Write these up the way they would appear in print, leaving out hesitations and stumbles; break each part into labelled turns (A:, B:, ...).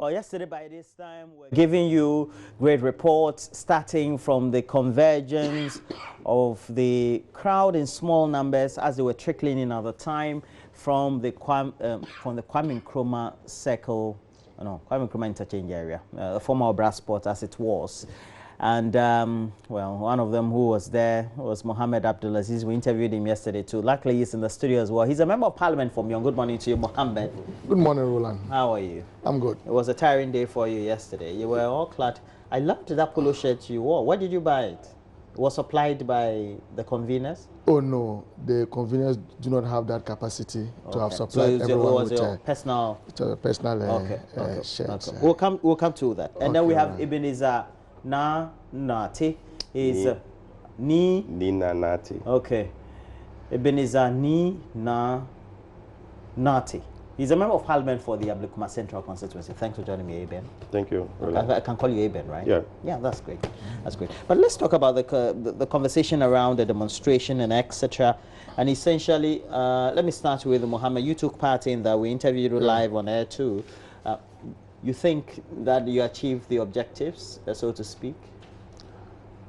A: Well, yesterday by this time, we're giving you great reports starting from the convergence of the crowd in small numbers as they were trickling in at the time from the Kwame Nkrumah circle, Kwame Nkrumah interchange area, the former Obra Sport as it was. And, well, one of them who was there was Mohammed Abdulaziz. We interviewed him yesterday, too. Luckily, he's in the studio as well. He's a member of parliament from Young. Good morning to you, Mohammed.
B: Good morning, Roland.
A: How are you?
B: I'm good.
A: It was a tiring day for you yesterday. You were all clad. I loved that polo shirt you wore. Where did you buy it? It was supplied by the conveners?
B: Oh, no. The conveners do not have that capacity to have supplied everyone with
A: your personal...
B: shirts.
A: Okay. We'll come to that. And then we have Ebenezer Nati. He's
C: Nina Nati.
A: Okay. Ebenezer Nati. He's a member of parliament for the Ablekuma Central constituency. Thanks for joining me, Eben.
C: Thank you.
A: I can call you Eben, right?
C: Yeah.
A: Yeah, that's great. That's great. But let's talk about the conversation around the demonstration and etc. And essentially, let me start with Mohammed. You took part in that. We interviewed you live on air too. You think that you achieved the objectives, so to speak?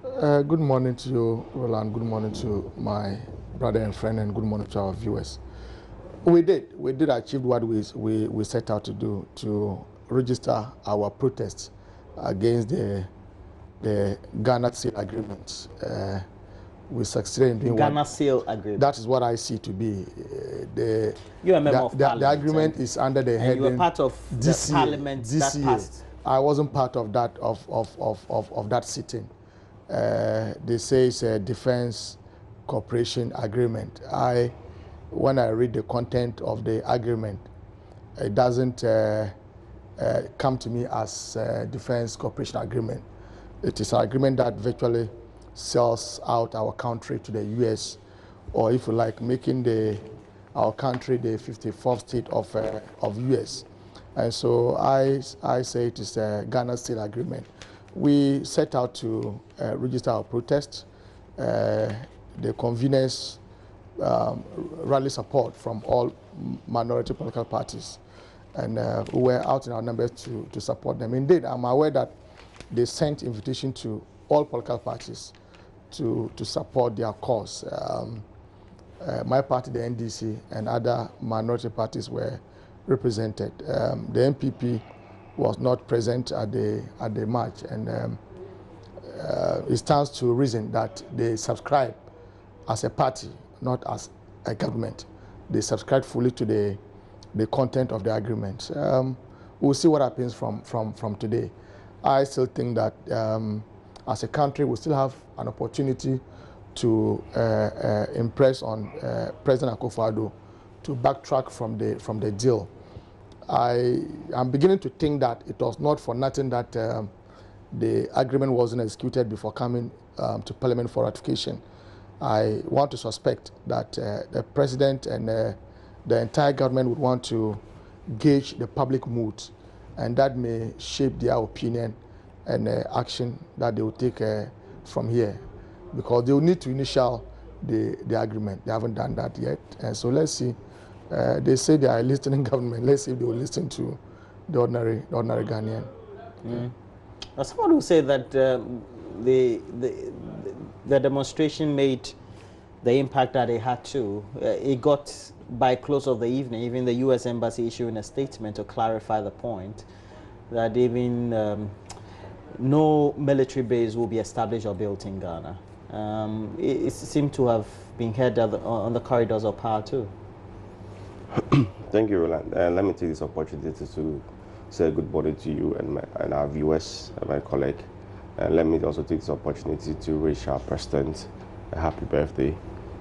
B: Good morning to you, Roland. Good morning to my brother and friend, and good morning to our viewers. We did achieve what we set out to do, to register our protests against the Ghana Seal Agreement. We succeeded in doing
A: Ghana Seal Agreement.
B: That is what I see to be
A: you're a member of parliament.
B: The agreement is under the heading.
A: You were part of the parliament that passed.
B: I wasn't part of that of that sitting. They say it's a defense cooperation agreement. When I read the content of the agreement, it doesn't come to me as a defense cooperation agreement. It is an agreement that virtually sells out our country to the U.S., or if you like, making our country the 54th state of U.S. And so I say it is a Ghana Seal Agreement. We set out to register our protest. The conveners rally support from all minority political parties, and we were out in our numbers to support them. Indeed, I'm aware that they sent invitation to all political parties to support their cause. My party, the NDC, and other minority parties were represented. The MPP was not present at the march, and it stands to reason that they subscribe as a party, not as a government. They subscribe fully to the content of the agreement. We'll see what happens from today. I still think that as a country, we still have an opportunity to impress on President Akufo-Addo to backtrack from the deal. I'm beginning to think that it was not for nothing that the agreement wasn't executed before coming to Parliament for ratification. I want to suspect that the President and the entire government would want to gauge the public mood, and that may shape their opinion and action that they will take from here, because they will need to initial the agreement. They haven't done that yet, and so let's see. They say they are a listening government. Let's see if they will listen to the ordinary Ghanaian.
A: Now, someone will say that the demonstration made the impact that it had to. It got by close of the evening, even the U.S. Embassy issuing a statement to clarify the point that even no military base will be established or built in Ghana. It seemed to have been heard on the corridors of power too.
C: Thank you, Roland. Let me take this opportunity to say good morning to you and our viewers and my colleague. And let me also take this opportunity to wish our President a happy birthday.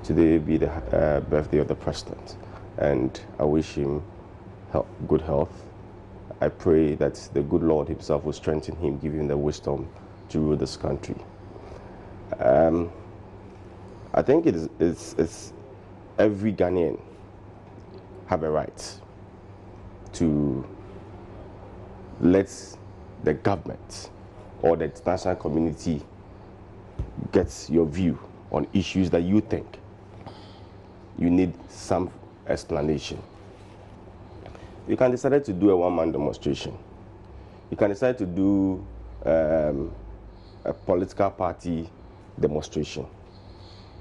C: Today will be the birthday of the President, and I wish him good health. I pray that the good Lord himself will strengthen him, give him the wisdom to rule this country. I think it's every Ghanaian have a right to let the government or the international community get your view on issues that you think you need some explanation. You can decide to do a one-man demonstration. You can decide to do a political party demonstration.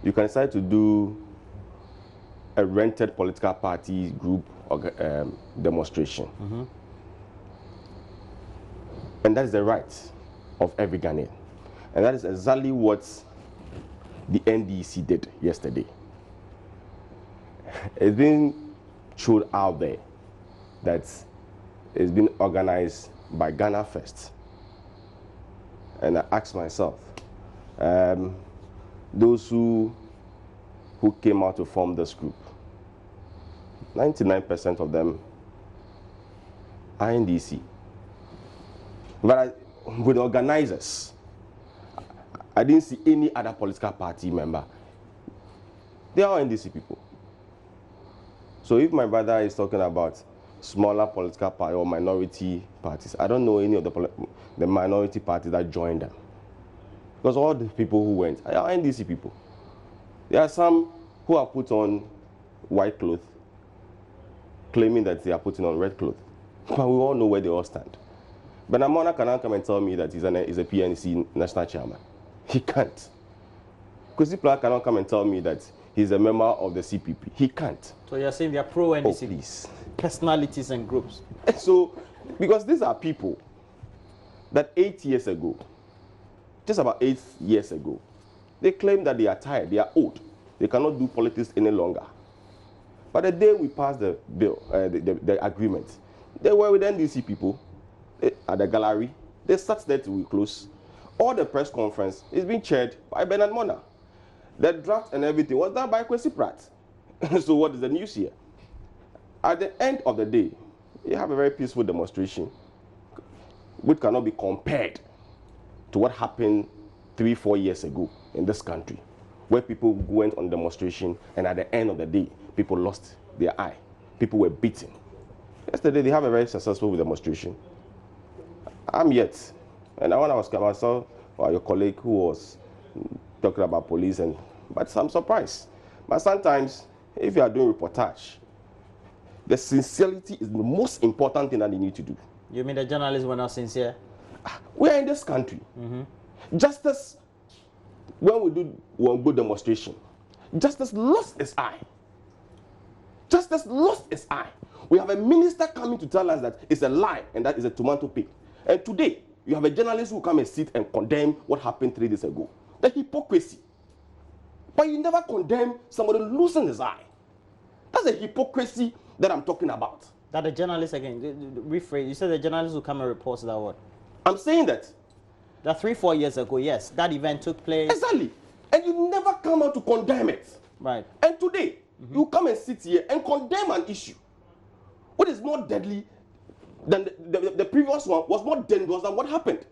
C: You can decide to do a rented political party group demonstration. And that is the right of every Ghanaian. And that is exactly what the NDC did yesterday. It's been thrown out there that it's been organized by Ghana First. And I asked myself, those who came out to form this group, 99% of them are NDC. But with organizers, I didn't see any other political party member. They are all NDC people. So if my brother is talking about smaller political party or minority parties, I don't know any of the minority parties that joined them. Because all the people who went are NDC people. There are some who are put on white clothes, claiming that they are putting on red clothes. But we all know where they all stand. But Amona cannot come and tell me that he's a PNC national chairman. He can't. Kwesi Plaka cannot come and tell me that he's a member of the CPP. He can't.
A: So you're saying they're pro-NDC?
C: Oh, please.
A: Personalities and groups.
C: So, because these are people that 8 years ago, just about 8 years ago, they claim that they are tired, they are old, they cannot do politics any longer. But the day we passed the bill, the agreement, they were with NDC people at the gallery. They sat there till we close. All the press conference is being chaired by Bernard Mona. The draft and everything was done by Kwesi Pratt. So what is the news here? At the end of the day, you have a very peaceful demonstration, which cannot be compared to what happened 3-4 years ago in this country, where people went on demonstration and at the end of the day, people lost their eye. People were beaten. Yesterday, they have a very successful demonstration. I'm yet. And when I was coming, I saw your colleague who was talking about police, but I'm surprised. But sometimes, if you are doing reportage, the sincerity is the most important thing that you need to do.
A: You mean the journalists were not sincere?
C: We are in this country. Justice, when we do one good demonstration, justice lost its eye. Justice lost its eye. We have a minister coming to tell us that it's a lie and that is a tomato pig. And today, you have a journalist who come and sit and condemn what happened 3 days ago. The hypocrisy. But you never condemn somebody losing his eye. That's a hypocrisy that I'm talking about.
A: That the journalists, again, rephrase, you said the journalists who come and report that what?
C: I'm saying that.
A: That 3-4 years ago, yes, that event took place.
C: Exactly. And you never come out to condemn it.
A: Right.
C: And today, you come and sit here and condemn an issue. What is more deadly than the previous one was more dangerous than what happened.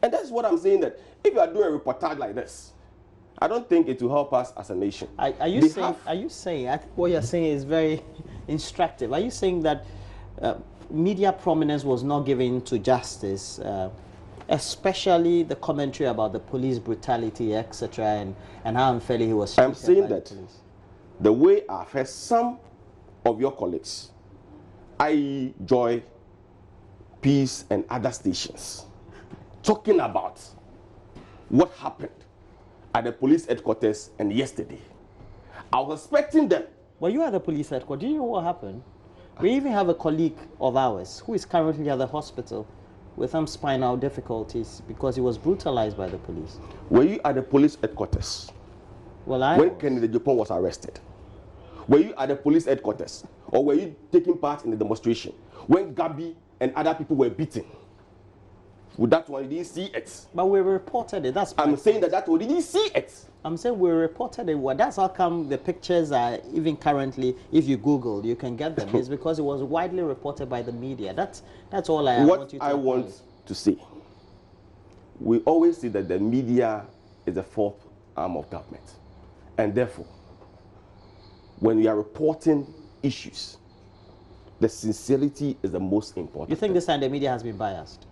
C: And that's what I'm saying, that if you are doing a reportage like this, I don't think it will help us as a nation.
A: Are you saying, I think what you're saying is very instructive. Are you saying that media prominence was not given to justice, especially the commentary about the police brutality, etc., and how unfairly he was treated?
C: I'm saying that the way I've heard some of your colleagues, i.e. Joy, Peace, and other stations, talking about what happened at the police headquarters and yesterday, I was expecting them.
A: Well, you are the police headquarters. Do you know what happened? We even have a colleague of ours who is currently at the hospital with some spinal difficulties because he was brutalized by the police.
C: Were you at the police headquarters?
A: Well,
C: when Kennedy Japan was arrested? Were you at the police headquarters? Or were you taking part in the demonstration when Gabi and other people were beaten? With that one, you didn't see it.
A: But we reported it. That's
C: I'm saying that one, you didn't see it. I'm
A: saying we reported it. Well, that's how come the pictures are, even currently, if you Google, you can get them. It's because it was widely reported by the media. That's all I want you to
C: What I want to say, we always say that the media is the fourth arm of government. And therefore, when we are reporting issues, the sincerity is the most important.
A: You think this time the media has been biased?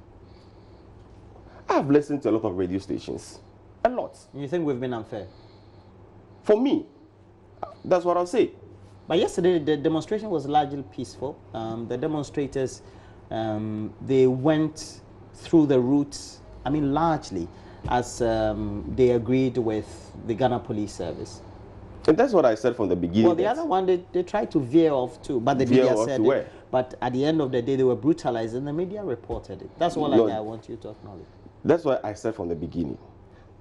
C: I've listened to a lot of radio stations. A lot.
A: You think we've been unfair?
C: For me, that's what I'll say.
A: But yesterday, the demonstration was largely peaceful. The demonstrators they went through the routes, I mean, largely as they agreed with the Ghana Police Service.
C: And that's what I said from the beginning.
A: Well, the other one, they tried to veer off too, but the media said it. But at the end of the day, they were brutalized, and the media reported it. That's all I want you to acknowledge.
C: That's why I said from the beginning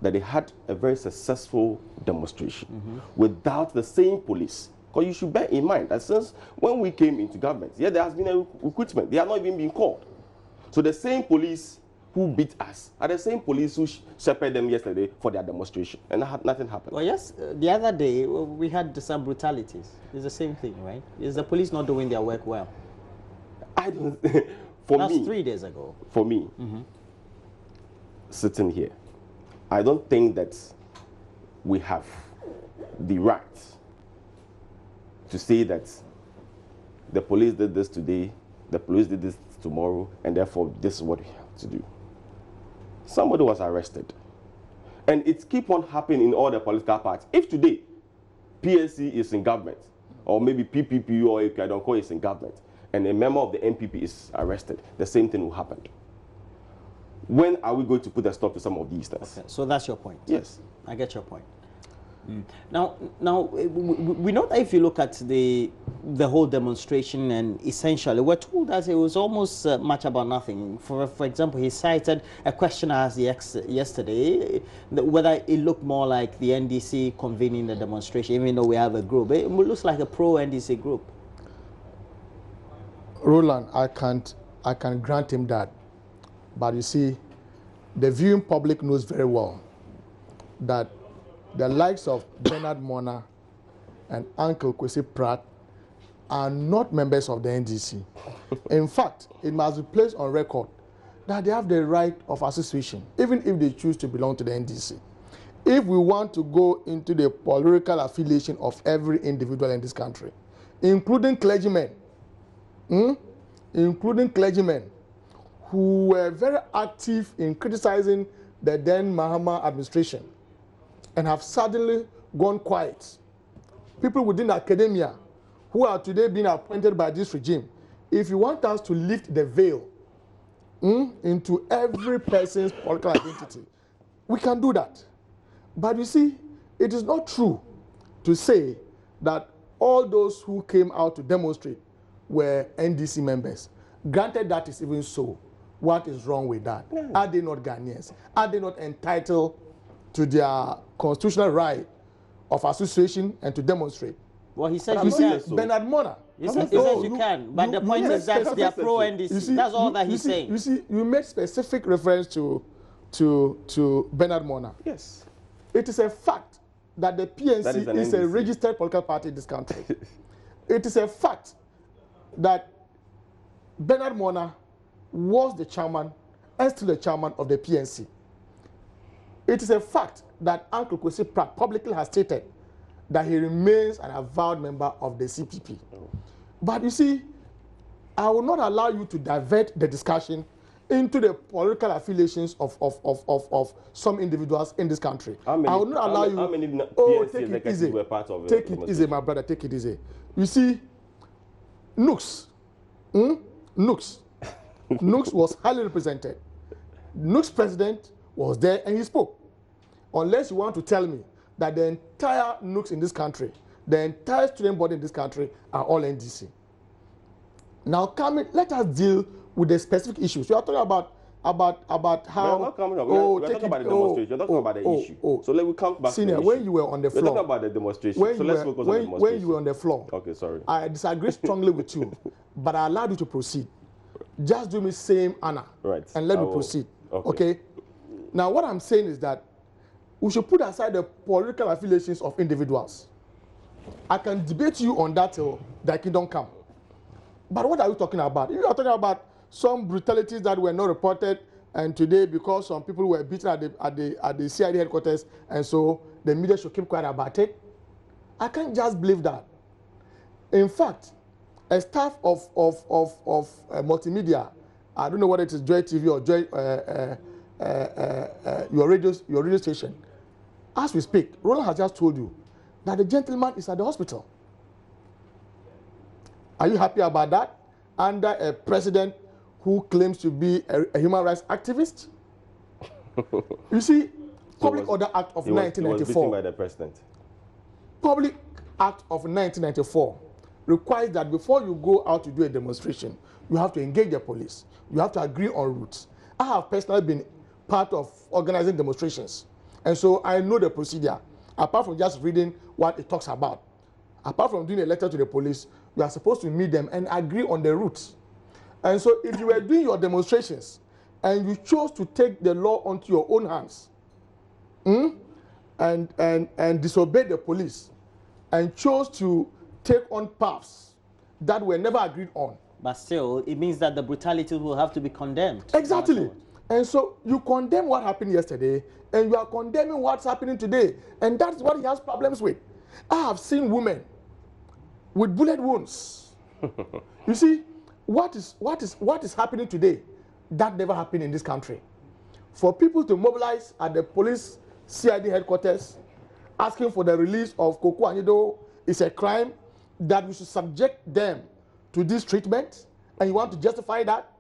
C: that they had a very successful demonstration without the same police. Because you should bear in mind that since when we came into government, yeah, there has been a recruitment. They have not even been called. So the same police who beat us are the same police who shepherded them yesterday for their demonstration, and nothing happened.
A: Well, yes, the other day we had some brutalities. It's the same thing, right? Is the police not doing their work well?
C: I don't.
A: That's 3 days ago.
C: For me, sitting here, I don't think that we have the right to say that the police did this today, the police did this tomorrow, and therefore this is what we have to do. Somebody was arrested, and it keeps on happening in all the political parties. If today PSC is in government, or maybe PPP or Ekadonko is in government, and a member of the NPP is arrested, the same thing will happen. When are we going to put a stop to some of these things?
A: Okay, so that's your point.
C: Yes,
A: I get your point. Now, we know that if you look at the whole demonstration, and essentially we're told that it was almost much about nothing. For example, he cited a question asked yesterday whether it looked more like the NDC convening the demonstration, even though we have a group. It looks like a pro-NDC group.
B: Roland, I can grant him that, but you see, the viewing public knows very well that the likes of Bernard Mona and Uncle Kwesi Pratt are not members of the NDC. In fact, it must be placed on record that they have the right of association, even if they choose to belong to the NDC. If we want to go into the political affiliation of every individual in this country, including clergymen, who were very active in criticizing the then Mahama administration, and have suddenly gone quiet. People within academia who are today being appointed by this regime, if you want us to lift the veil into every person's political identity, we can do that. But you see, it is not true to say that all those who came out to demonstrate were NDC members. Granted, that is even so. What is wrong with that? Are they not Ghanaians? Are they not entitled to their constitutional right of association and to demonstrate?
A: Well, he said you can.
B: So. Bernard Mona.
A: He says you can, but the point is that they are pro-NDC. That's all that he's saying.
B: You see, you made specific reference to Bernard Mona.
C: Yes.
B: It is a fact that the PNC is a registered political party in this country. It is a fact that Bernard Mona was the chairman and still the chairman of the PNC. It is a fact that Uncle Kwesi Pratt publicly has stated that he remains an avowed member of the CPP. But you see, I will not allow you to divert the discussion into the political affiliations of some individuals in this country. I will not allow you.
C: How many
B: take it easy.
C: Were part of
B: take it easy, my brother. Take it easy. You see, Nooks was highly represented. Nooks president was there and he spoke. Unless you want to tell me that the entire Nooks in this country, the entire student body in this country are all NDC. Now, let us deal with the specific issues. We are talking about how.
C: We're not coming up. We're talking about the demonstration. We're talking about the issue. So let me come back.
B: Senior,
C: to the
B: when
C: issue.
B: you were on the floor.
C: We're talking about the demonstration. So let's focus on the demonstration.
B: When you were on the floor.
C: Okay, sorry.
B: I disagree strongly with you, but I allowed you to proceed. Just do me same honor.
C: Right.
B: And let me proceed. Okay. Now, what I'm saying is that we should put aside the political affiliations of individuals. I can debate you on that till the kingdom come. But what are you talking about? You are talking about some brutalities that were not reported, and today, because some people were beaten at the CID headquarters, and so the media should keep quiet about it. I can't just believe that. In fact, a staff of Multimedia, I don't know whether it is Joy TV or Joy your radio station, as we speak, Roland has just told you that the gentleman is at the hospital. Are you happy about that? Under a president who claims to be a human rights activist. You see, Public Order Act of 1994.
C: He was beaten by the president.
B: Public Act of 1994 requires that before you go out to do a demonstration, you have to engage the police. You have to agree on routes. I have personally been part of organizing demonstrations, and so I know the procedure. Apart from just reading what it talks about, apart from doing a letter to the police, you are supposed to meet them and agree on the routes. And so if you were doing your demonstrations and you chose to take the law onto your own hands and disobey the police and chose to take on paths that were never agreed on.
A: But still, it means that the brutality will have to be condemned.
B: Exactly. And so you condemn what happened yesterday and you are condemning what's happening today. And that's what he has problems with. I have seen women with bullet wounds. You see, what is happening today that never happened in this country? For people to mobilize at the police CID headquarters asking for the release of Koko Anyido is a crime that we should subject them to this treatment, and you want to justify that?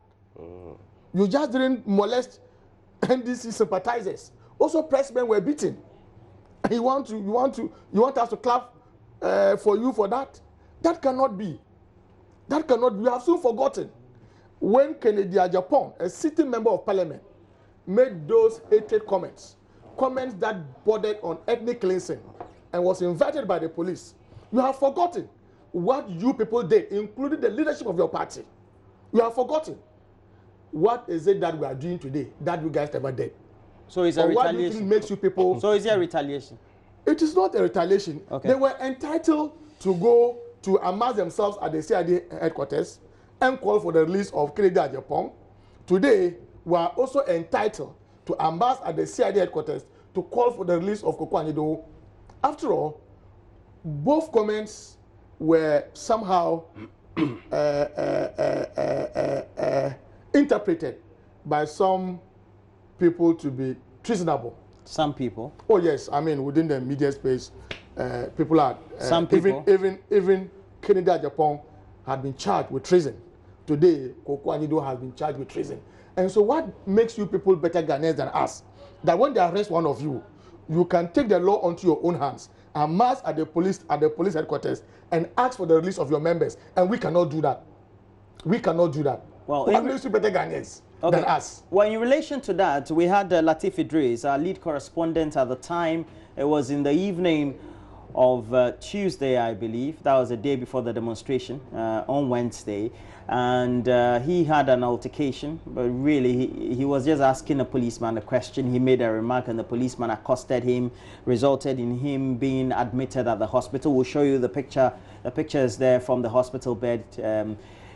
B: You just didn't molest NDC sympathizers. Also, pressmen were beaten. And you want us to clap for you for that? That cannot be. That cannot be. We have soon forgotten when Kennedy Japan, a sitting member of parliament, made those hatred comments that bordered on ethnic cleansing and was invited by the police. You have forgotten what you people did, including the leadership of your party. You have forgotten. What is it that we are doing today that you guys never did?
A: So is a retaliation?
B: What do you think makes you people?
A: So is there a retaliation?
B: It is not a retaliation.
A: Okay.
B: They were entitled to go to amass themselves at the CID headquarters and call for the release of Kennedy Japan. Today, we are also entitled to amass at the CID headquarters to call for the release of Koko Anyido. After all, both comments were somehow interpreted by some people to be treasonable.
A: Some people?
B: Oh yes, I mean within the media space, people are.
A: Some people?
B: Even Kennedy Japan had been charged with treason. Today, Koko Anyido has been charged with treason. And so what makes you people better Ghanaians than us? That when they arrest one of you, you can take the law onto your own hands and march at the police headquarters and ask for the release of your members. And we cannot do that. We cannot do that.
A: Well,
B: what makes you better Ghanaians than us?
A: Well, in relation to that, we had Latif Idris, our lead correspondent at the time. It was in the evening of Tuesday, I believe. That was the day before the demonstration, on Wednesday. And he had an altercation, but really he was just asking a policeman a question. He made a remark and the policeman accosted him, resulted in him being admitted at the hospital. We'll show you the picture. The picture is there from the hospital bed.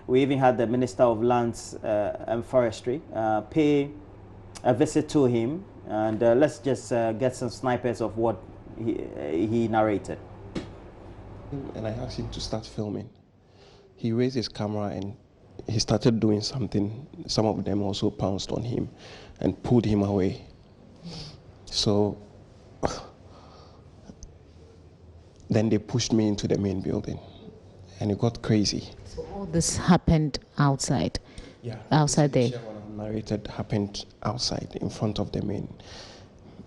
A: We even had the Minister of Lands and Forestry pay a visit to him. And let's just get some snippets of what he narrated.
D: And I asked him to start filming. He raised his camera and he started doing something. Some of them also pounced on him and pulled him away. So then they pushed me into the main building and it got crazy.
E: So all this happened outside?
D: Yeah.
E: Outside there?
D: What I narrated happened outside in front of the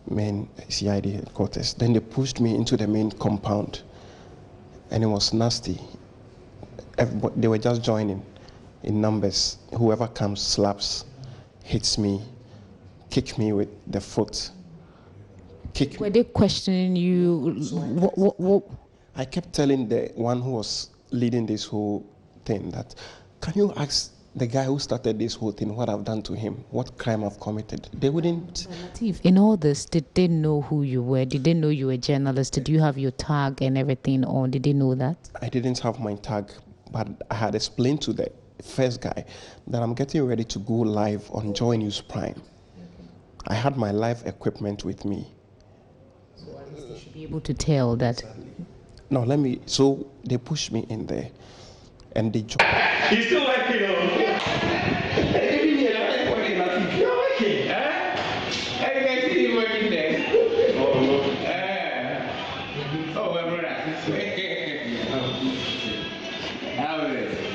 D: main CID headquarters. Then they pushed me into the main compound and it was nasty. They were just joining in numbers. Whoever comes, slaps, hits me, kick me with the foot.
E: Were they questioning you? What?
D: I kept telling the one who was leading this whole thing that, can you ask the guy who started this whole thing what I've done to him, what crime I've committed? They wouldn't.
E: Latif, in all this, did they know who you were? Did they know you were a journalist? Did you have your tag and everything, or did they know that?
D: I didn't have my tag, but I had explained to the first guy that I'm getting ready to go live on JoyNews Prime. I had my live equipment with me.
E: So at least they should be able to tell that.
D: No, so they pushed me in there and they joined.
F: He's still working on. You're working, huh? I can see you working there. Oh, my brother. How is it?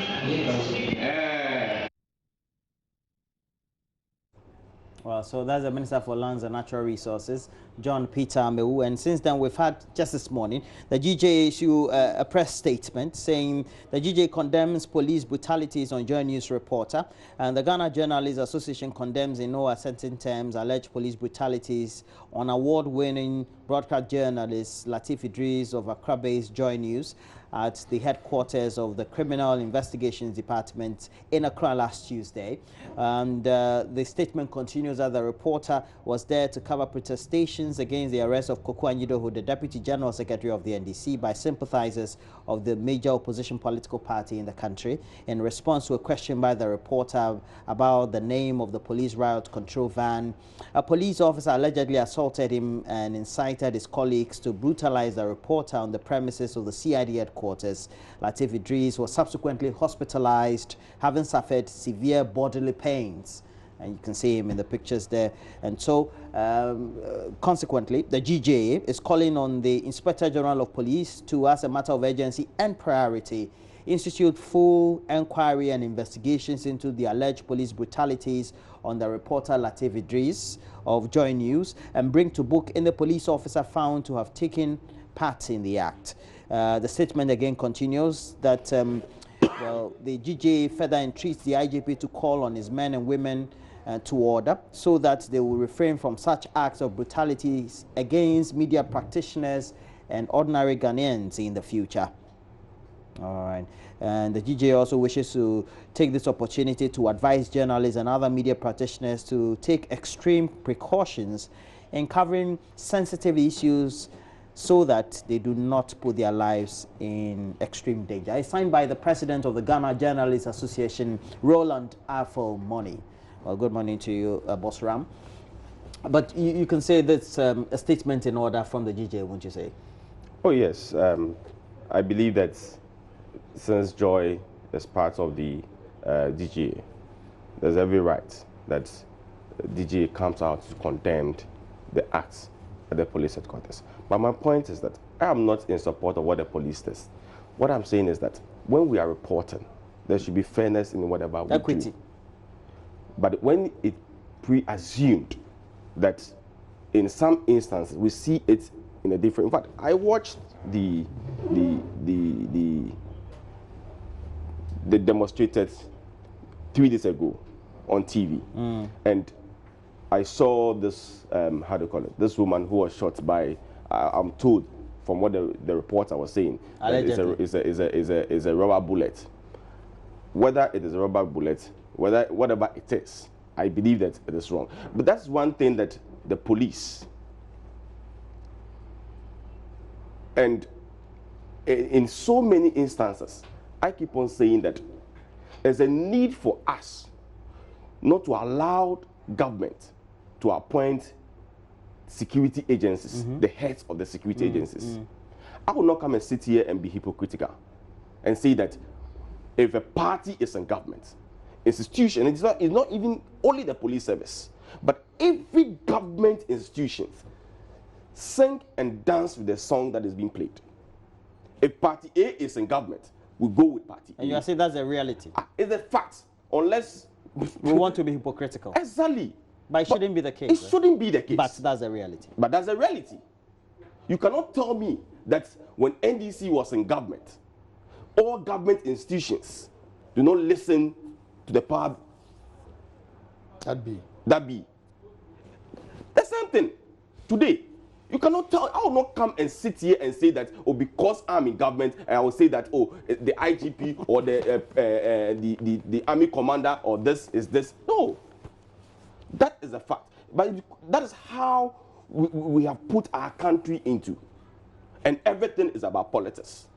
A: Well, so that's the Minister for Lands and Natural Resources, John Peter Amewu. And since then, we've had, just this morning, the GJ issue a press statement saying the GJ condemns police brutalities on JoyNews reporter. And the Ghana Journalist Association condemns in no uncertain terms alleged police brutalities on award-winning broadcast journalist Latif Idris of Accra-based JoyNews at the headquarters of the Criminal Investigations Department in Accra last Tuesday. And the statement continues that the reporter was there to cover protestations against the arrest of Koku Anyidoho, the Deputy General Secretary of the NDC, by sympathizers of the major opposition political party in the country, in response to a question by the reporter about the name of the police riot control van. A police officer allegedly assaulted him and incited his colleagues to brutalize the reporter on the premises of the CID headquarters. Latif Idris was subsequently hospitalized, having suffered severe bodily pains. And you can see him in the pictures there. And so, consequently, the GJA is calling on the Inspector General of Police to, as a matter of urgency and priority, institute full inquiry and investigations into the alleged police brutalities on the reporter Latif Idris of JoyNews and bring to book in the police officer found to have taken part in the act. The statement again continues that well, the GJA further entreats the IGP to call on his men and women to order so that they will refrain from such acts of brutalities against media practitioners and ordinary Ghanaians in the future. All right. And the GJA also wishes to take this opportunity to advise journalists and other media practitioners to take extreme precautions in covering sensitive issues so that they do not put their lives in extreme danger. It's signed by the president of the Ghana Journalist Association, Roland Afol-Money. Well, good morning to you, Boss Ram. But you can say that's a statement in order from the GJA, won't you say?
C: Oh, yes. I believe that since Joy is part of the DGA, there's every right that DGA comes out to condemn the acts at the police headquarters. But my point is that I am not in support of what the police does. What I'm saying is that when we are reporting, there should be fairness in whatever we
A: Equity.
C: do. But when it pre-assumed that in some instances we see it in a different. In fact, I watched the demonstrators 3 days ago on TV, and I saw this how do you call it? This woman who was shot by. I'm told from what the reporter was saying, that it's a rubber bullet. Whether it is a rubber bullet, whatever it is, I believe that it is wrong. But that's one thing that the police and in so many instances, I keep on saying that there's a need for us not to allow government to appoint security agencies, the heads of the security agencies. I will not come and sit here and be hypocritical and say that if a party is in government, institution, it's not even only the police service, but every government institution sing and dance with the song that is being played. If party A is in government, we go with party A.
A: And you are saying that's a reality?
C: It's a fact, unless
A: we want to be hypocritical.
C: Exactly.
A: But it shouldn't be the case.
C: It shouldn't be the case.
A: But that's a reality.
C: But that's a reality. You cannot tell me that when NDC was in government, all government institutions do not listen to the power that be. The same thing today. You cannot tell. I will not come and sit here and say that, oh, because I'm in government, and I will say that, oh, the IGP or the army commander or this is this. No, that is a fact. But that is how we have put our country into, and everything is about politics.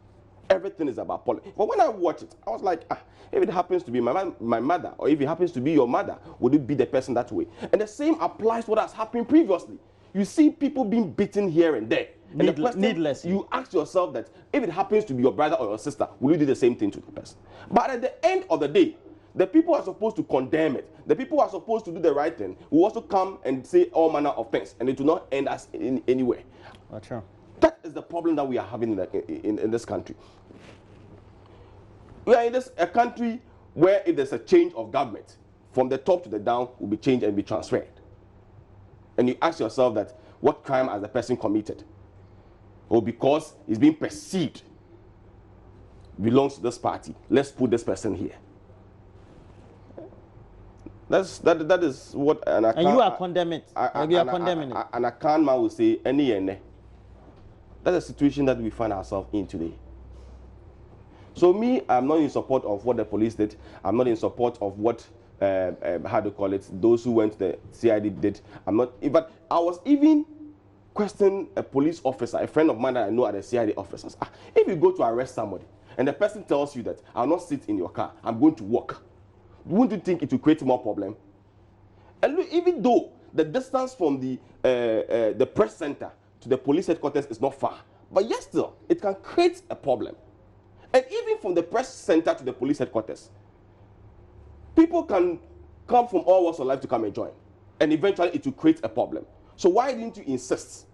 C: Everything is about politics. But when I watch it, I was like, if it happens to be my mother, or if it happens to be your mother, would it be the person that way? And the same applies to what has happened previously. You see people being beaten here and there. And
A: Needlessly.
C: You ask yourself that if it happens to be your brother or your sister, will you do the same thing to the person? But at the end of the day, the people who are supposed to condemn it, the people who are supposed to do the right thing, will also come and say all manner of things, and it will not end us in anywhere.
A: True.
C: That is the problem that we are having in this country. We are in a country where if there's a change of government, from the top to the down will be changed and be transferred. and you ask yourself that what crime has the person committed, or because he's being perceived belongs to this party, let's put this person here. That is what an account,
A: and you are condemning it. You are condemning it.
C: An account man will say any and that's a situation that we find ourselves in today. So me, I'm not in support of what the police did. I'm not in support of what how to call it, those who went to the CID did. I'm not. But I was even questioning a police officer, a friend of mine that I know at the CID officers. If you go to arrest somebody and the person tells you that I'll not sit in your car, I'm going to walk, wouldn't you think it will create more problem? And look, even though the distance from the press center to the police headquarters is not far, but yet still, it can create a problem. And even from the press center to the police headquarters, people can come from all walks of life to come and join. And eventually it will create a problem. So why didn't you insist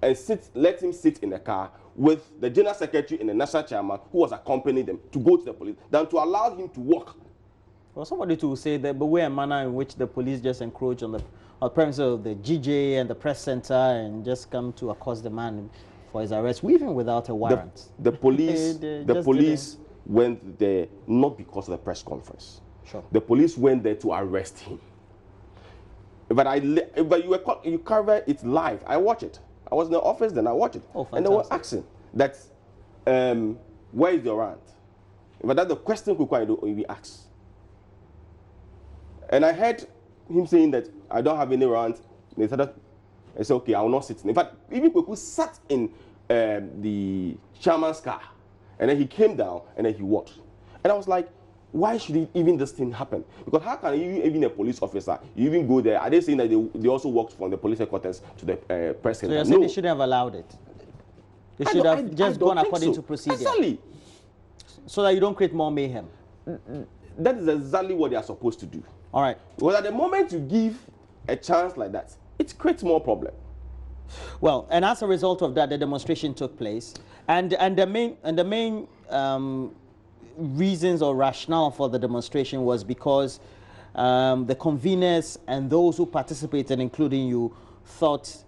C: and let him sit in the car with the general secretary and the national chairman who was accompanying them to go to the police, than to allow him to walk?
A: Well, somebody to say that the way and manner in which the police just encroach on the premises of the GJ and the press center and just come to accost the man for his arrest, even without a warrant.
C: The police went there not because of the press conference.
A: Sure.
C: The police went there to arrest him. But you cover it live. I watch it. I was in the office, then I watched it.
A: Oh,
C: and they were asking that, where is your warrant? But that's the question we ask. And I heard him saying that I don't have any warrant. They said, I said, okay, I will not sit. In fact, even Kweku sat in the chairman's car, and then he came down, and then he walked. And I was like, why should even this thing happen? Because how can you, even a police officer, you even go there? Are they saying that they also walked from the police headquarters to the press center?
A: So you're saying they shouldn't have allowed it? They should have just gone according to procedure?
C: Exactly.
A: So that you don't create more mayhem?
C: That is exactly what they are supposed to do.
A: All right.
C: Well, at the moment you give a chance like that, it creates more problem.
A: Well, and as a result of that, the demonstration took place, and the main reasons or rationale for the demonstration was because the conveners and those who participated, including you, thought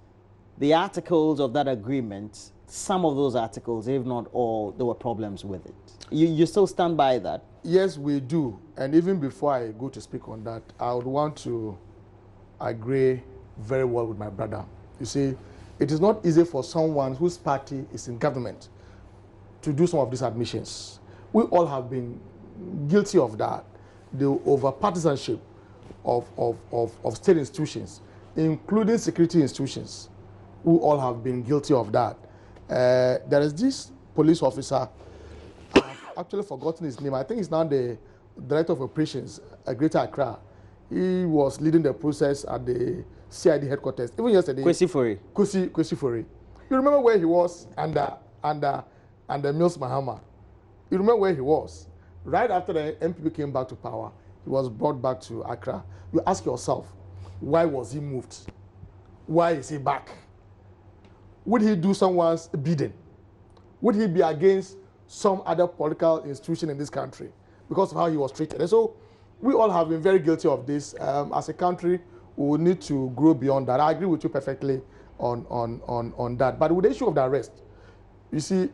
A: the articles of that agreement, some of those articles, if not all, there were problems with it. You still stand by that?
B: Yes, we do. And even before I go to speak on that, I would want to agree very well with my brother. You see, it is not easy for someone whose party is in government to do some of these admissions. We all have been guilty of that. The over-partisanship of state institutions, including security institutions. We all have been guilty of that. There is this police officer, I've actually forgotten his name. I think he's now the Director of Operations at Greater Accra. He was leading the process at the CID headquarters. Even yesterday.
A: Kwesi
B: Fori. You remember where he was under Mills Mahama? You remember where he was? Right after the MPP came back to power, he was brought back to Accra. You ask yourself, why was he moved? Why is he back? Would he do someone's bidding? Would he be against some other political institution in this country because of how he was treated? And so we all have been very guilty of this. As a country, we will need to grow beyond that. I agree with you perfectly on that. But with the issue of the arrest, you see,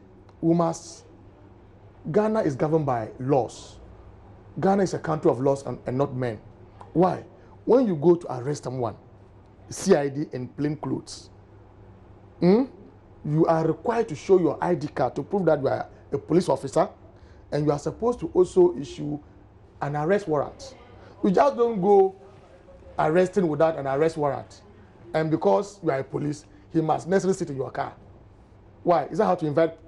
B: Ghana is governed by laws. Ghana is a country of laws and not men. Why? When you go to arrest someone, CID in plain clothes, you are required to show your ID card to prove that you are a police officer, and you are supposed to also issue an arrest warrant. You just don't go arresting without an arrest warrant. And because you are a police, he must necessarily sit in your car. Why? Is that how to invite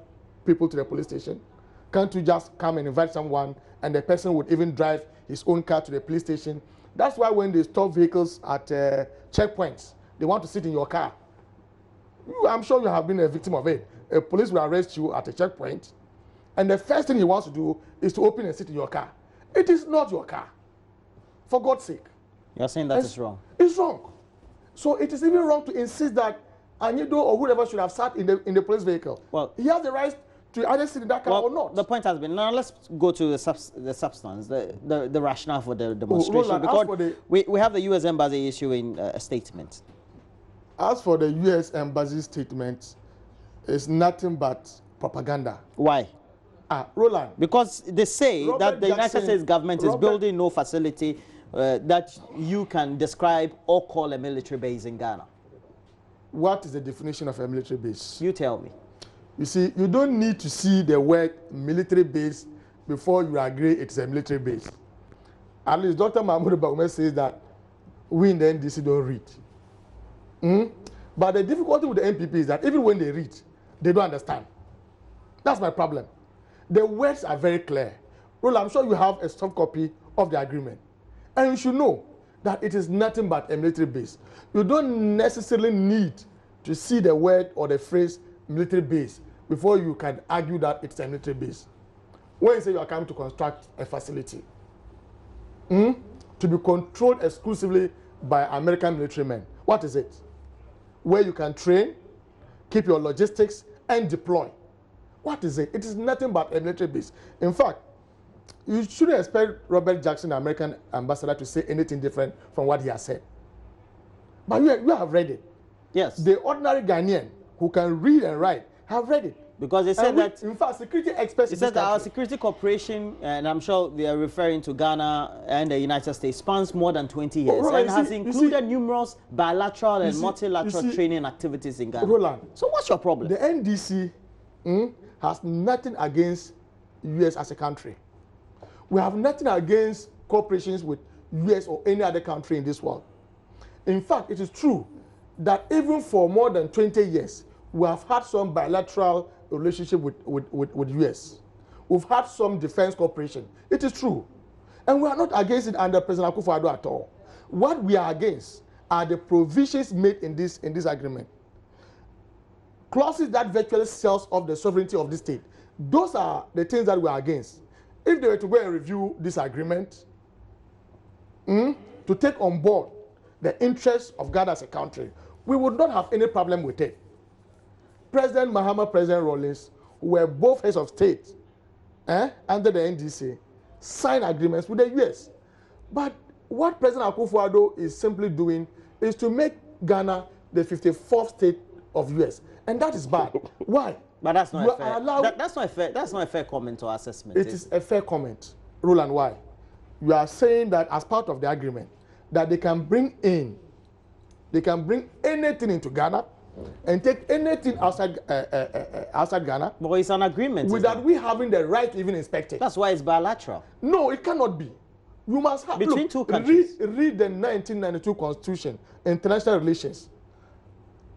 B: people to the police station? Can't you just come and invite someone and the person would even drive his own car to the police station? That's why when they stop vehicles at checkpoints, they want to sit in your car. I'm sure you have been a victim of it. A police will arrest you at a checkpoint, and the first thing he wants to do is to open and sit in your car. It is not your car. For God's sake.
A: You're saying that is wrong?
B: It's wrong. So it is even wrong to insist that Anido or whoever should have sat in the police vehicle.
A: Well,
B: he has the right to either sit in that car or not.
A: The point has been, now let's go to the substance, the rationale for the demonstration.
B: Roland,
A: because we have the U.S. Embassy issuing a statement.
B: As for the U.S. Embassy statement, it's nothing but propaganda.
A: Why?
B: Roland.
A: Because they say that the United States government is building no facility that you can describe or call a military base in Ghana.
B: What is the definition of a military base?
A: You tell me.
B: You see, you don't need to see the word military base before you agree it's a military base. At least Dr. Mahmoud Baume says that we in the NDC don't read. But the difficulty with the NPP is that even when they read, they don't understand. That's my problem. The words are very clear. Well, I'm sure you have a soft copy of the agreement. And you should know that it is nothing but a military base. You don't necessarily need to see the word or the phrase military base before you can argue that it's a military base. When you say you are coming to construct a facility to be controlled exclusively by American military men, what is it? Where you can train, keep your logistics, and deploy. What is it? It is nothing but a military base. In fact, you shouldn't expect Robert Jackson, the American ambassador, to say anything different from what he has said. But you have read it.
A: Yes.
B: The ordinary Ghanaian who can read and write have read it.
A: Because they said that,
B: in fact, security experts.
A: It says that our security cooperation, and I'm sure they are referring to Ghana and the United States, spans more than 20 years and has included numerous bilateral and multilateral training activities in Ghana.
B: Roland,
A: so what's your problem?
B: The NDC has nothing against U.S. as a country. We have nothing against cooperations with U.S. or any other country in this world. In fact, it is true that even for more than 20 years, we have had some bilateral relationship with U.S. We've had some defense cooperation. It is true. And we are not against it under President Akufo-Addo at all. What we are against are the provisions made in this agreement. Clauses that virtually sells off the sovereignty of the state. Those are the things that we are against. If they were to go and review this agreement, to take on board the interests of Ghana as a country, we would not have any problem with it. President Mahama, President Rawlings, who were both heads of state under the NDC, signed agreements with the U.S. But what President Akufo-Addo is simply doing is to make Ghana the 54th state of U.S. And that is bad. Why?
A: But that's not fair. That's not a fair comment or assessment.
B: It is a fair comment. Roland, why? You are saying that as part of the agreement, that they can bring anything into Ghana and take anything outside Ghana.
A: But it's an agreement.
B: Without we having the right to even inspect it.
A: That's why it's bilateral.
B: No, it cannot be. You must have
A: between two countries.
B: Read the 1992 Constitution, international relations,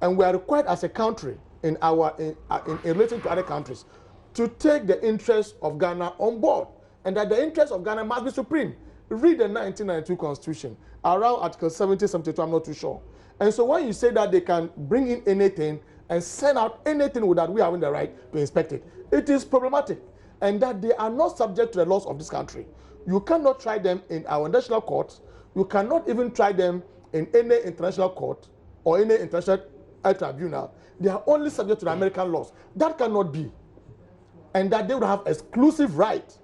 B: and we are required as a country in relation to other countries to take the interests of Ghana on board, and that the interests of Ghana must be supreme. Read the 1992 Constitution around Article 70, 72. I'm not too sure. And so when you say that they can bring in anything and send out anything without we having the right to inspect it, it is problematic, and that they are not subject to the laws of this country. You cannot try them in our national courts. You cannot even try them in any international court or any international tribunal. They are only subject to the American laws. That cannot be. And that they would have exclusive right,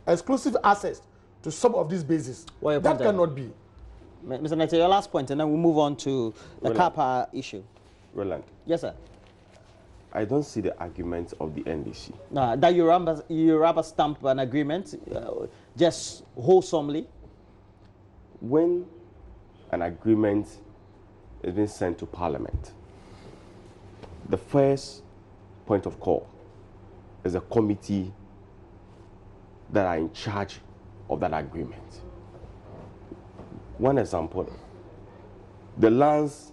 B: exclusive access to some of these bases. That cannot be.
A: Mr. Nete, your last point, and then we'll move on to the Kappa issue.
C: Roland.
A: Yes, sir.
C: I don't see the argument of the NDC.
A: That you rubber stamp an agreement just wholesomely?
C: When an agreement is being sent to Parliament, the first point of call is a committee that are in charge of that agreement. One example, the Lands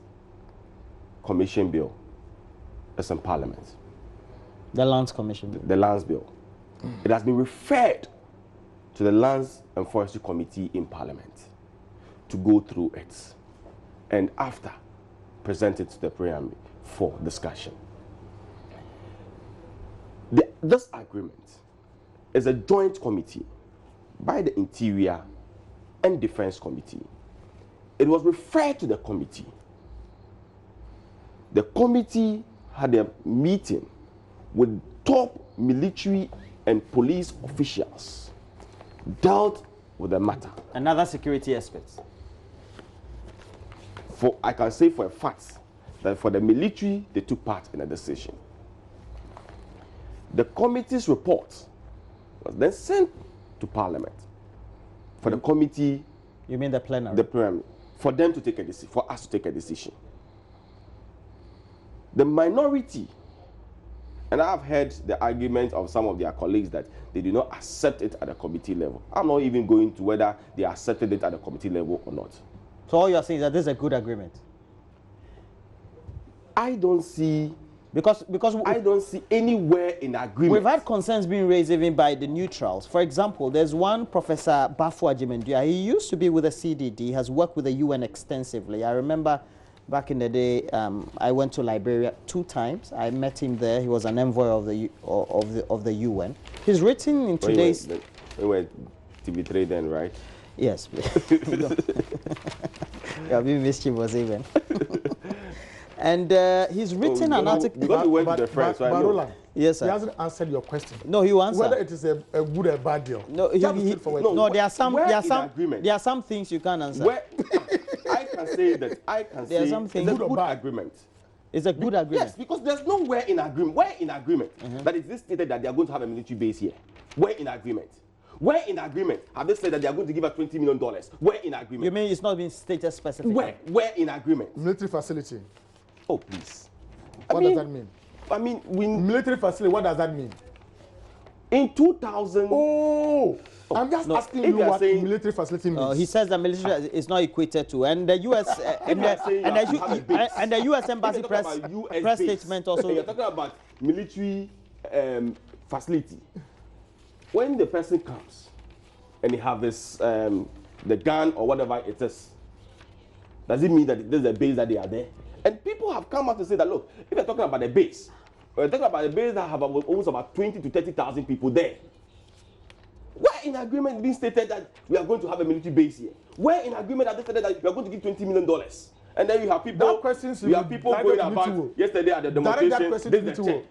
C: Commission Bill is in Parliament.
A: The Lands Commission Bill?
C: The Lands Bill. It has been referred to the Lands and Forestry Committee in Parliament to go through it, and after present it to the preamble for discussion. This agreement is a joint committee by the Interior and Defense Committee. It was referred to the committee. The committee had a meeting with top military and police officials, dealt with the matter.
A: And other security experts.
C: I can say for a fact that for the military, they took part in the decision. The committee's report was then sent to Parliament for the committee.
A: You mean the plenary?
C: The plenary, for them to take a decision, for us to take a decision. The minority, and I've heard the argument of some of their colleagues that they do not accept it at the committee level. I'm not even going to whether they accepted it at the committee level or not.
A: So all you're saying is that this is a good agreement?
C: I don't see,
A: because
C: I don't see anywhere in agreement.
A: We've had concerns being raised even by the neutrals. For example, there's one Professor Bafo Ajimendua. He used to be with the CDD, has worked with the UN extensively. I remember back in the day, I went to Liberia 2 times. I met him there. He was an envoy of the UN. He's written in today's.
C: We were TV3 then, right?
A: Yes. Yeah, being mischievous even. And he's written an article.
C: Because we went to the friends, so I know.
B: Roland,
A: yes, sir.
B: He hasn't answered your question.
A: No, he will answer.
B: Whether it is a good or bad deal.
A: No, there are some things you can't answer.
C: I can say that.
A: There are some things.
C: It's a good agreement.
A: It's a good agreement.
C: Yes, because there's nowhere in agreement. Where in agreement that it is stated that they are going to have a military base here? Where in agreement? Where in agreement have they said that they are going to give us $20 million? Where in agreement?
A: You mean it's not been stated specifically?
C: Where in agreement?
B: Military facility.
C: Oh, please.
B: What does that mean?
C: I mean,
B: military facility, what does that mean?
C: In 2000.
B: Oh, I'm just asking you what military facility means.
A: He says that military is not equated to, and the U.S. and the U.S. embassy press statement also.
C: You're talking about military facility. When the person comes and he have this the gun or whatever it is, does it mean that there's a base that they are there? And people have come out to say that, look, if you're talking about a base, we're talking about a base that have almost about 20 to 30,000 people there. Where in agreement being stated that we are going to have a military base here? Where in agreement are they stated that we are going to give $20 million? And then you have people, going about yesterday at the demonstration.
B: Direct that question to DTO.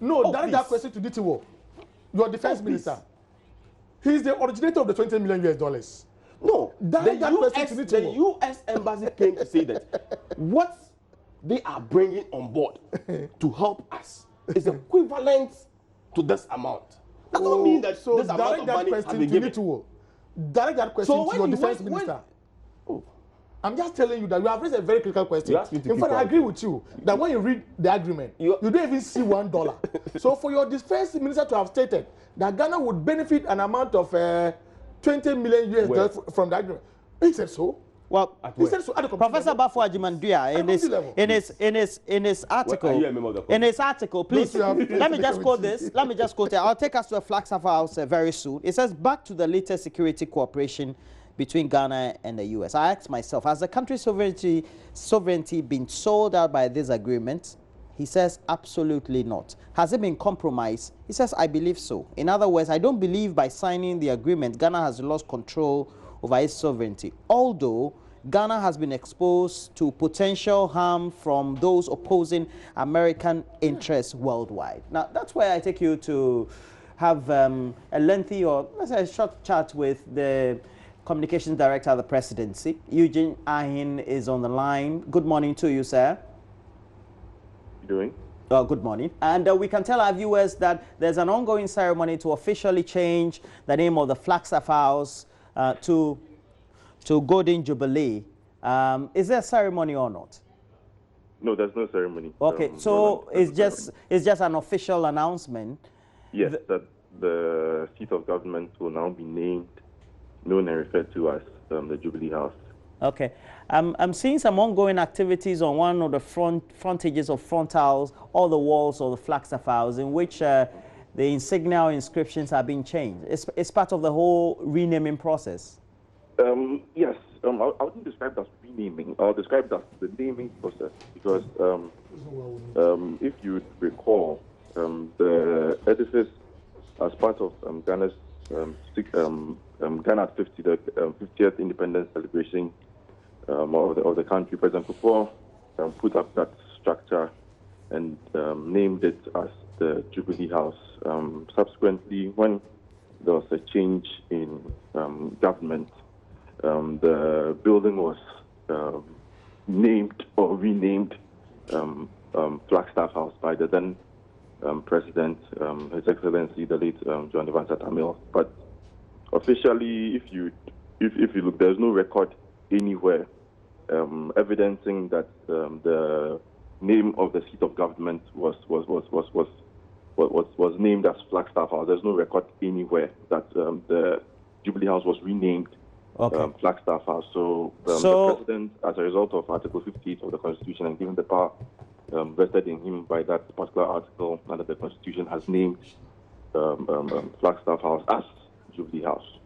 B: No, direct that question to DTO. Your defense minister. He's the originator of the $20 million.
C: No, the U.S. embassy came to say that what they are bringing on board to help us is equivalent to this amount. That don't mean that this amount of money has been given.
B: Direct that question to your defense minister. I'm just telling you that you have raised a very critical question. In fact, I agree with you that when you read the agreement, you don't even see $1. So for your defense minister to have stated that Ghana would benefit an amount of $20 million from the agreement, he said so.
A: Well, Professor Bafo Ajimendua in his article, please let me just quote this. Let me just quote it. I'll take us to a Flagstaff House very soon. It says, back to the latest security cooperation between Ghana and the U.S. I asked myself, has the country's sovereignty been sold out by this agreement? He says, absolutely not. Has it been compromised? He says, I believe so. In other words, I don't believe by signing the agreement, Ghana has lost control over its sovereignty, although Ghana has been exposed to potential harm from those opposing American interests worldwide. Now, that's where I take you to have a lengthy or let's say a short chat with the Communications Director of the Presidency. Eugene Ahin is on the line. Good morning to you, sir.
G: Doing?
A: Good morning. And we can tell our viewers that there's an ongoing ceremony to officially change the name of the Flagstaff House to Golden Jubilee. Is there a ceremony or not?
G: No, there's no ceremony.
A: Okay, so it's just an official announcement.
G: Yes, that the seat of government will now be known and referred to as the Jubilee House.
A: Okay. I'm seeing some ongoing activities on one of the frontages of frontals, all the walls of the Flagstaff House, in which the insignia inscriptions are being changed. It's part of the whole renaming process.
G: Yes, I wouldn't describe it as renaming. I'll describe it as the naming process because if you recall, the edifice as part of Ghana's Ghana's 50th independence celebration of the country, President Kufuor put up that structure and named it as the Jubilee House. Subsequently, when there was a change in government, the building was named or renamed Flagstaff House by the then President, His Excellency the late John Evans Atamil. But officially, if you look, there's no record anywhere evidencing that the name of the seat of government was named as Flagstaff House. There's no record anywhere that the Jubilee House was renamed Flagstaff House. So the President, as a result of Article 58 of the Constitution and given the power vested in him by that particular article under the Constitution, has named Flagstaff House as Jubilee House.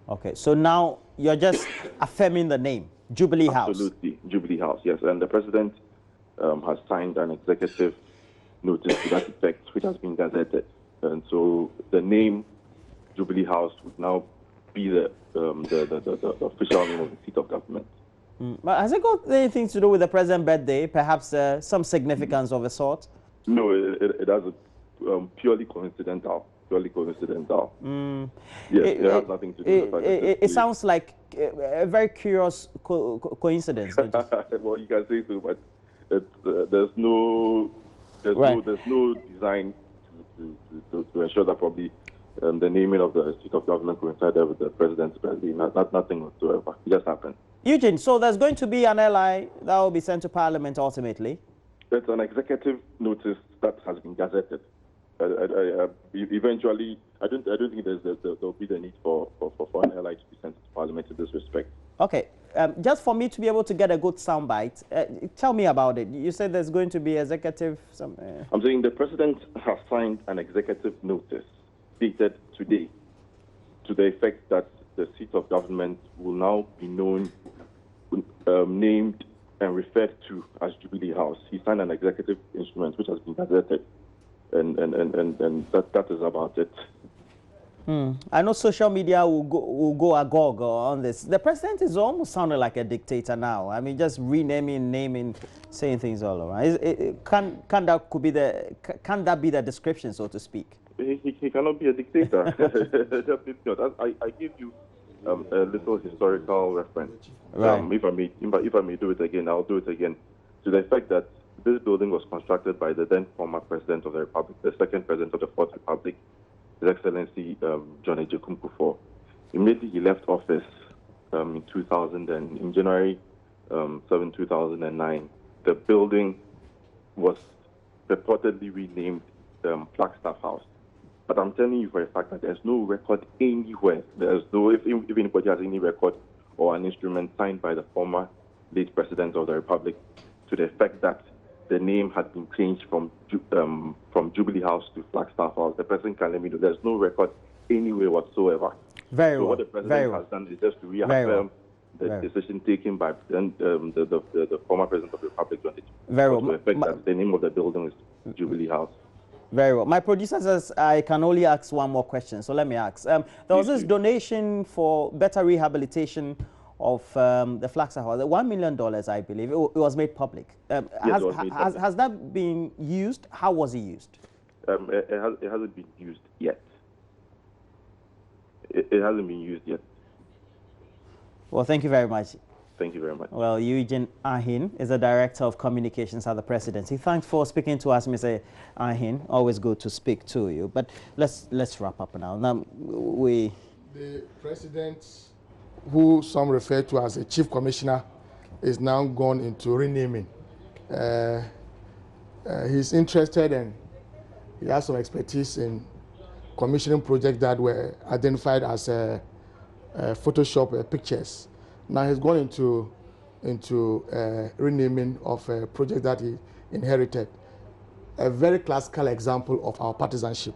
A: Okay, so now you're just affirming the name, Jubilee House.
G: Absolutely, Jubilee House, yes. And the President has signed an executive notice to that effect, which has been gazetted. And so the name Jubilee House would now be the official name of the seat of government.
A: But has it got anything to do with the President's birthday, perhaps some significance of a sort?
G: No, it has purely coincidental. Purely coincidental. Yes, it has nothing to do with the
A: it sounds like a very curious coincidence.
G: Well, you can say so, but there's no design to ensure that probably the naming of the seat of government coincided with the President's birthday. Nothing whatsoever. It just happened. Eugene,
A: so there's going to be an LI that will be sent to Parliament ultimately?
G: It's an executive notice that has been gazetted. Eventually, I don't think there'll be the need for an LI to be sent to Parliament in this respect.
A: Okay, just for me to be able to get a good soundbite, tell me about it. You said there's going to be executive.
G: I'm saying the President has signed an executive notice dated today to the effect that the seat of government will now be named and referred to as Jubilee House. He signed an executive instrument which has been gazetted, and that is about it.
A: I know social media will go agog on this. The President is almost sounding like a dictator now. I mean, just renaming, naming, saying things all around. Can that be the description, so to speak?
G: He cannot be a dictator. Definitely not. I give you a little historical reference.
A: Right.
G: If I may do it again, I'll do it again. To the effect that this building was constructed by the then former President of the Republic, the second President of the Fourth Republic, His Excellency John Ejekun Kufuor. Immediately he left office in January 7, 2009. The building was purportedly renamed Flagstaff House. But I'm telling you for a fact that there's no record anywhere. There's no, if anybody has any record or an instrument signed by the former late President of the Republic to the effect that the name had been changed from Jubilee House to Flagstaff House, the President can let me know. There's no record anywhere whatsoever.
A: Very well.
G: What the President has done is just to reaffirm the decision taken by the former President of the Republic, John Ejekun,
A: very well.
G: To the effect that the name of the building is Jubilee House.
A: Very well. My producer says I can only ask one more question, so let me ask. There was this donation for better rehabilitation of the Flagstaff House, $1 million, I believe. It was made public. Has that been used? How was it used?
G: It hasn't been used yet. It hasn't been used yet.
A: Well, thank you very much.
G: Thank you very much.
A: Well, Eugene Ahin is the Director of Communications at the Presidency. Thanks for speaking to us, Mr. Ahin. Always good to speak to you. But let's wrap up now. The
B: President, who some refer to as a Chief Commissioner, is now gone into renaming. He's interested and he has some expertise in commissioning projects that were identified as Photoshop pictures. Now he's gone into renaming of a project that he inherited. A very classical example of our partisanship.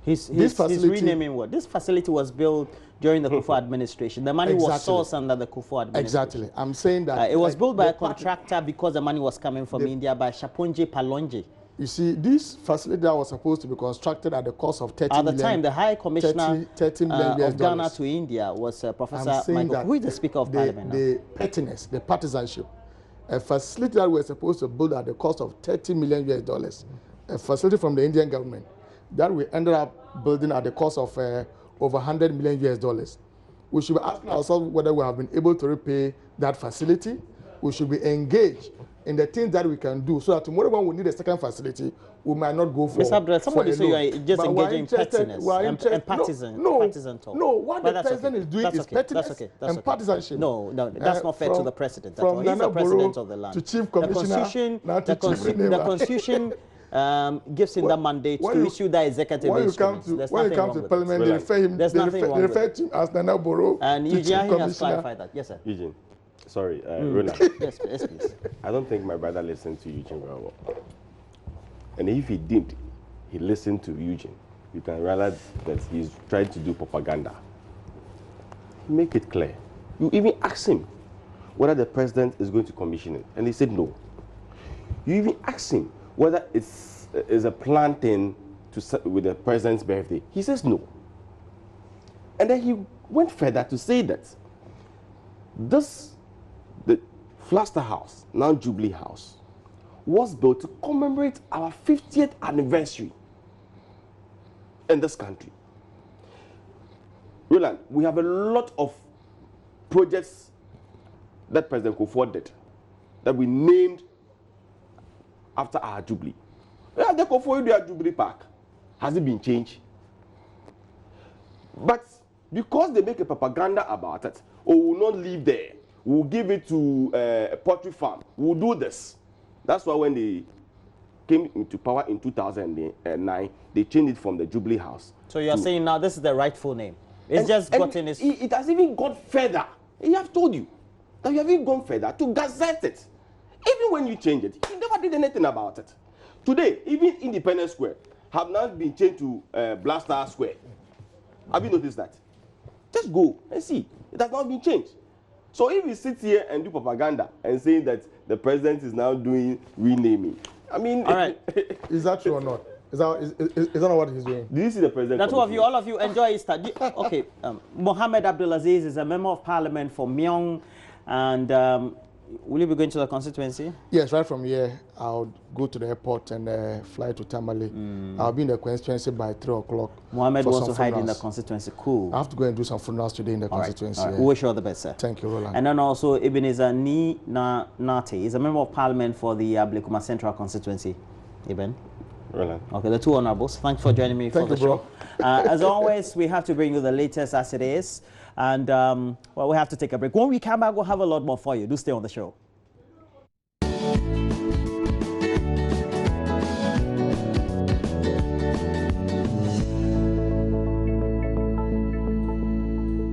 A: He's renaming what? This facility was built during the Kufuor administration. The money was sourced under the Kufuor administration.
B: Exactly. I'm saying that...
A: it was built by a contractor because the money was coming from India by Shaponje Palonje.
B: You see, this facility that was supposed to be constructed at the cost of 30 million...
A: At the time, the High Commissioner
B: 30 million
A: of Ghana to India was Professor Michael, who is the Speaker of Parliament now.
B: The pettiness, the partisanship, a facility that we were supposed to build at the cost of $30 million, a facility from the Indian government, that we ended up building at the cost of over $100 million. We should be asking ourselves whether we have been able to repay that facility. We should be engaged in the things that we can do, so that tomorrow when we need a second facility, we might not go for.
A: Mr. Abdul, somebody say you are just
B: but
A: engaging in pettiness and partisan talk.
B: No, what
A: but
B: the president is doing is pettiness and partisanship.
A: No, that's not fair to the president.
B: From
A: He's the president of the land.
B: To chief commissioner, the
A: constitution gives him that mandate to issue that executive instruments.
B: When you come to parliament, they refer him. They refer to him as Nana Boro.
A: And Eugene has clarified that. Yes, sir.
C: Eugene. Sorry, Roland.
A: Yes, please.
C: I don't think my brother listened to Eugene very well. And if he did, he listened to Eugene. You can realize that he's trying to do propaganda. Make it clear. You even asked him whether the president is going to commission it, and he said no. You even asked him whether it's a planned thing with the president's birthday. He says no. And then he went further to say that the Flaster House, now Jubilee House, was built to commemorate our 50th anniversary in this country. Roland, we have a lot of projects that President Kufuor did that we named after our Jubilee. Yeah, the Kufuor Jubilee Park. Has it been changed? But because they make a propaganda about it, or we will not live there, we'll give it to a poultry farm, we'll do this. That's why when they came into power in 2009, they changed it from the Jubilee House. So
A: you are saying now this is the rightful name? It's just gotten its...
C: It has even gone further. He have told you that you have even gone further to gazette it. Even when you change it, you never did anything about it. Today, even Independence Square have now been changed to Blaster Square. Have you noticed that? Just go and see. It has not been changed. So if you sit here and do propaganda and saying that the president is now doing renaming, I mean...
A: All right.
B: Is that true or not? Is that not what he's doing?
C: Did you see the president?
A: That's all of you enjoy Easter. Okay, Mohammed Abdulaziz is a member of parliament for Myong, and will you be going to the constituency?
B: Yes, right from here, I'll go to the airport and fly to Tamale. I'll be in the constituency by 3 o'clock.
A: Mohammed wants to hide in the constituency. Cool.
B: I have to go and do some funerals today in the constituency.
A: All right. We wish you all the best, sir.
B: Thank you, Roland.
A: And then also, Ebenezer Nate is a member of parliament for the Ablekuma Central constituency. Eben?
C: Roland.
A: Okay, the two honorables. Thanks for joining me for the show. As always, we have to bring you the latest as it is. And, well, we have to take a break. When we come back, we'll have a lot more for you. Do stay on the show.